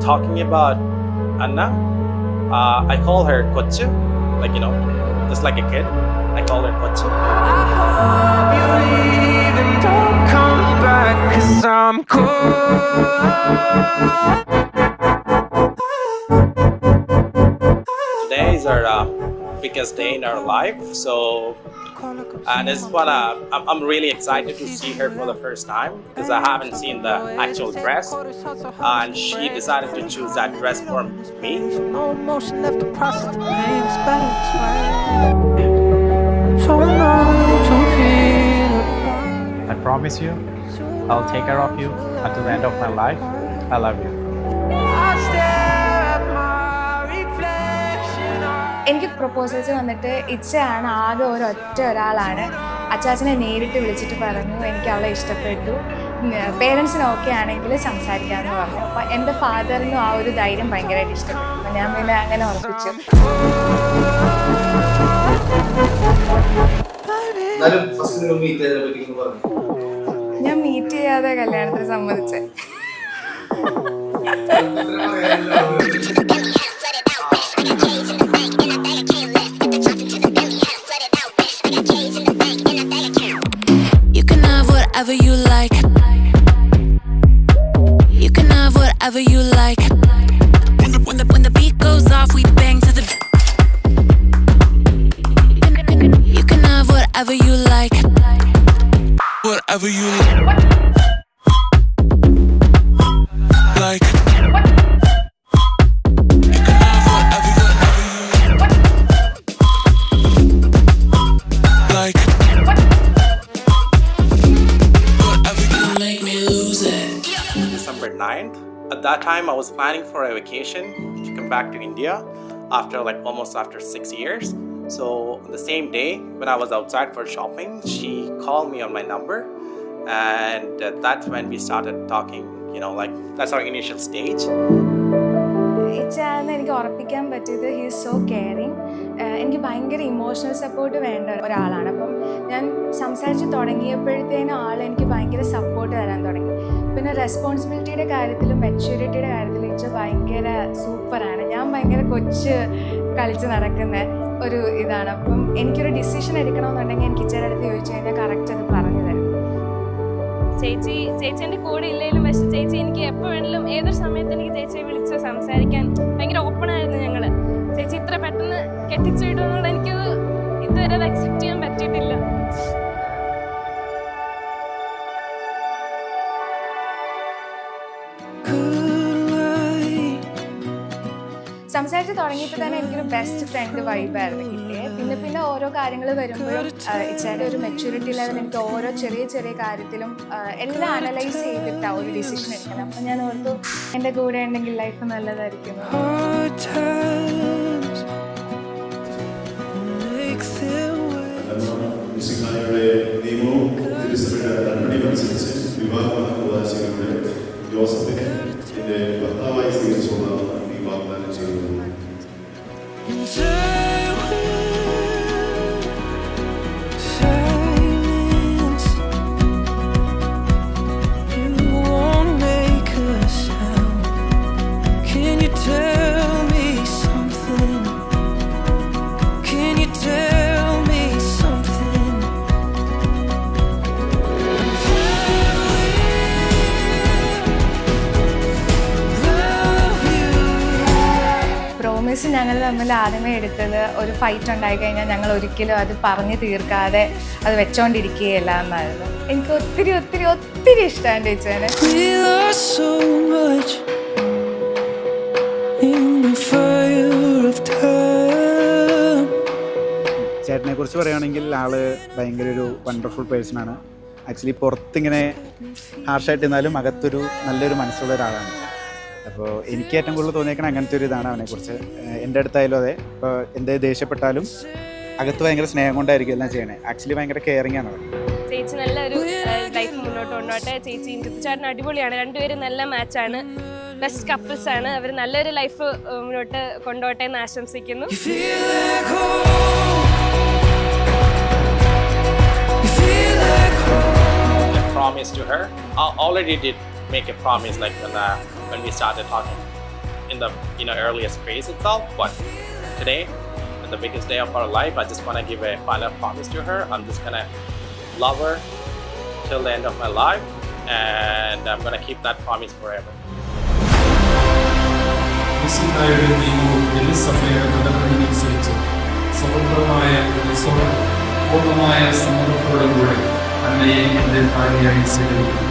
talking about Anna, I call her Kochu, like, just like a kid. I call her Kochu. I hope you leave and don't come back, 'cause I'm cold. Today is our biggest day in our life, so and I'm really excited to see her for the first time because I haven't seen the actual dress, and she decided to choose that dress for me. No emotion left to process the pain. It's better this way. Don't know, don't feel it. I promise you, I'll take care of you until the end of my life. I love you. I stare at my reflection. എനിക്ക് proposals വന്നിട്ട് ഇച്ചയാണ് ആകെ ഒരാളാണ്. അച്ചാച്ചനെ നേരിട്ട് വിളിച്ചിട്ട് പറഞ്ഞു എനിക്ക് അവളെ ഇഷ്ടപ്പെട്ടു, പേരൻസിന് ഓക്കെ ആണെങ്കിൽ സംസാരിക്കാമെന്ന് പറഞ്ഞു. അപ്പോൾ എൻ്റെ ഫാദറിനും ആ ഒരു ധൈര്യം ഭയങ്കരമായിട്ട് ഇഷ്ടപ്പെട്ടു. അപ്പോൾ ഞാൻ പിന്നെ അങ്ങനെ ഉറപ്പിച്ചു. ഞാൻ മീറ്റ് ചെയ്യാതെ കല്യാണത്തിന് സമ്മതിച്ചേ. You can have whatever you like. You can have whatever you like. When the beat goes off, we bang to the. You can have whatever you like. Whatever you like. You can have whatever you like. Whatever you make me lose it. December 9th. At that time, I was planning for a vacation to come back to India almost after 6 years. So on the same day, when I was outside for shopping, she called me on my number, and that's when we started talking. That's our initial stage. ഇച്ചാന്ന് എനിക്ക് ഉറപ്പിക്കാൻ പറ്റിയത് he is so caring. എനിക്ക് ഭയങ്കര emotional support വേണ്ട ഒരാളാണ്. അപ്പം ഞാൻ സംസാരിച്ച് തുടങ്ങിയപ്പോഴത്തേനും എനിക്ക് ഭയങ്കര സപ്പോർട്ട് തരാൻ തുടങ്ങി. പിന്നെ റെസ്പോൺസിബിലിറ്റിയുടെ കാര്യത്തിലും മെച്യൂരിറ്റിയുടെ കാര്യത്തിലും ഇച്ച ഭയങ്കര സൂപ്പറാണ്. ഞാൻ ഭയങ്കര കൊച്ച് കളിച്ച് നടക്കുന്ന ഒരു ഇതാണ്. അപ്പം എനിക്കൊരു ഡിസിഷൻ എടുക്കണമെന്നുണ്ടെങ്കിൽ എനിക്ക് ഇച്ചയുടെ അടുത്ത് ചോദിച്ചു കഴിഞ്ഞാൽ കറക്റ്റ് അത് പറഞ്ഞു തരും. ചേച്ചി എൻ്റെ കൂടെ ഇല്ലെങ്കിലും പക്ഷെ ചേച്ചി എനിക്ക് എപ്പോൾ വേണമെങ്കിലും ഏതൊരു സമയത്ത് എനിക്ക് ചേച്ചിയെ വിളിച്ച് സംസാരിക്കാൻ ഭയങ്കര ഓപ്പണായിരുന്നു ഞങ്ങൾ. ചേച്ചി ഇത്ര പെട്ടെന്ന് കെട്ടിച്ചു വിടുമെന്നുള്ള എനിക്കത് ഇതുവരെ അത് അക്സെപ്റ്റ് ചെയ്യാൻ പറ്റിയിട്ടില്ല. സംസാരിച്ച് തുടങ്ങിയപ്പോൾ തന്നെ എനിക്കൊരു ബെസ്റ്റ് ഫ്രണ്ട് വൈബായിരുന്നു കിട്ടിയത്. പിന്നെ ഓരോ കാര്യങ്ങൾ വരുമ്പോഴും ഇച്ചയുടെ ഒരു മെച്യൂരിറ്റി ലെവൽ എനിക്ക് ഓരോ ചെറിയ ചെറിയ കാര്യത്തിലും എല്ലാം അനലൈസ് ചെയ്തിട്ടാണ് ഒരു ഡിസിഷൻ എടുക്കുന്നത്. അപ്പം ഞാൻ ഓർത്തു എൻ്റെ കൂടെ ഉണ്ടെങ്കിൽ ലൈഫ് നല്ലതായിരിക്കും. ഞങ്ങൾ തമ്മിൽ ആദ്യമേ എടുത്തത് ഒരു ഫൈറ്റ് ഉണ്ടായി കഴിഞ്ഞാൽ ഞങ്ങൾ ഒരിക്കലും അത് പറഞ്ഞു തീർക്കാതെ അത് വെച്ചോണ്ടിരിക്കുകയല്ല എന്നായിരുന്നു. എനിക്ക് ഒത്തിരി ഒത്തിരി ഒത്തിരി ഇഷ്ടമാണ് ടീച്ചറിനെ. ചേട്ടനെ കുറിച്ച് പറയുകയാണെങ്കിൽ ആള് ഭയങ്കര ഒരു വണ്ടർഫുൾ പേഴ്സണാണ്. ആക്ച്വലി പുറത്തിങ്ങനെ ഹാർഷായിട്ട് ഇരുന്നാലും അകത്തൊരു നല്ലൊരു മനസ്സുള്ള ഒരാളാണ്. അപ്പോൾ എനിക്ക് ഏറ്റവും കൂടുതൽ തോന്നിയേക്കണം അങ്ങനത്തെ ഒരു ഇതാണ് അവനെക്കുറിച്ച്. എൻ്റെ അടുത്തായാലും അതെ, ഇപ്പോൾ എന്ത് ദേഷ്യപ്പെട്ടാലും അകത്ത് ഭയങ്കര സ്നേഹം കൊണ്ടായിരിക്കും എല്ലാം ചെയ്യണേ. ആക്ച്വലി ഭയങ്കര കെയറിങ് ആണ് അവൻ. ചേച്ചി നല്ലൊരു ലൈഫ് മുന്നോട്ട് കൊണ്ടോട്ടെ. ചേച്ചി ചേട്ടൻ അടിപൊളിയാണ്. രണ്ടുപേരും നല്ല മാച്ചാണ്, ബെസ്റ്റ് കപ്പിൾസ് ആണ്. അവർ നല്ലൊരു ലൈഫ് മുന്നോട്ട് കൊണ്ടോട്ടെ എന്ന് ആശംസിക്കുന്നു. Promise to her. I already did make a promise when we started talking. in the earliest phase itself. But today, the biggest day of our life, I just want to give a final promise to her. I'm just gonna love her till the end of my life, and I'm gonna keep that promise forever. മിശിഹായുടെ നിയമവും എലിസഭയുടെ കടമനുസരിച്ച് പൂർണ്ണമായ സമ്മതത്തോടുകൂടെ അന്നയെ എൻ്റെ ഭാര്യയായി സ്വീകരിക്കുന്നു.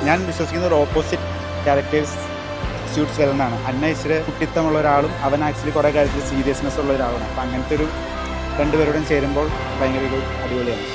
ഞാൻ വിശ്വസിക്കുന്ന ഒരു opposite characters suites വെല്ലെന്നാണ്. അന്ന ഇച്ചിരി കുട്ടിത്തമുള്ള ഒരാളും അവൻ ആക്ച്വലി കുറേ കാര്യത്തിൽ സീരിയസ്നെസ് ഉള്ള ഒരാളാണ്. അപ്പോൾ അങ്ങനത്തെ ഒരു രണ്ടുപേരോടും ചേരുമ്പോൾ ഭയങ്കര ഒരു അടിപൊളിയാണ്.